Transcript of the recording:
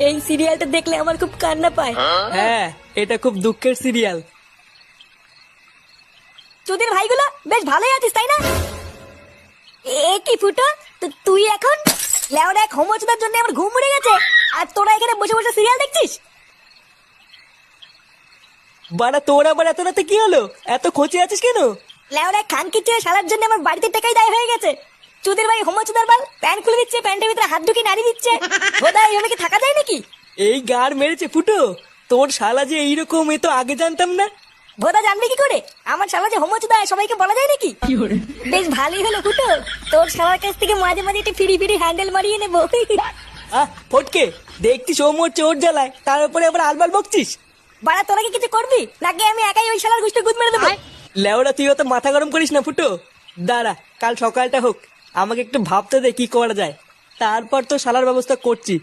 এই সিরিয়ালটা দেখলে আমার খুব কান্না পায়। হ্যাঁ, এটা খুব দুঃখের সিরিয়াল। তোদের ভাইগুলো বেশ ভালোই আছিস তাই না? এ কি ফুটো, তুই এখন লেওরা এক হোমোচোদার জন্য আমার ঘুম উড়ে গেছে, আর তোরা এখানে বসে বসে সিরিয়াল দেখছিস? বাড়া তোর আবার এত রাতে কি হলো? এত খোঁচে আছিস কেন? লেওরা খানকিচ্ছে শালার জন্য আমার বাড়িতে টাকাই দায় হয়ে গেছে। চুদির ভাই হোমোচোদার বাল প্যান্ট খুলে দিচ্ছে, প্যান্টের ভিতরে হাত ঢুকিয়ে নাড়ি দিচ্ছে। বোধা এইভাবে কি থাকা যায় নাকি? এই গাড় মেরেছে ফুটো, তোর শালা যে এইরকম এ তো আগে জানতাম না। বোধা জানবে কি করে? আমার শালা যে হোমোচোদা সবাইকে বলা যায় নাকি? বেশ ভালোই হলো ফুটো, তোর শালার কাছ থেকে মাঝে মাঝে একটু ফিরি ফিরি হ্যান্ডেল মারিয়ে নেবো। ফটকে, দেখছিস ও মরছে ওর জ্বালায়, তার উপরে আবার আলবাল বকছিস। বাড়া তোরা কি কিছু করবি নাকি আমি একাই ওই শালার গুষ্টি গুদ মেরে দেবো? লেওরা তুই অত মাথা গরম করিস না ফুটো। দাঁড়া, কাল সকালটা হোক, আমাকে একটু ভাবতে দে কি করা যায়, তারপর তো শালার ব্যবস্থা করছি।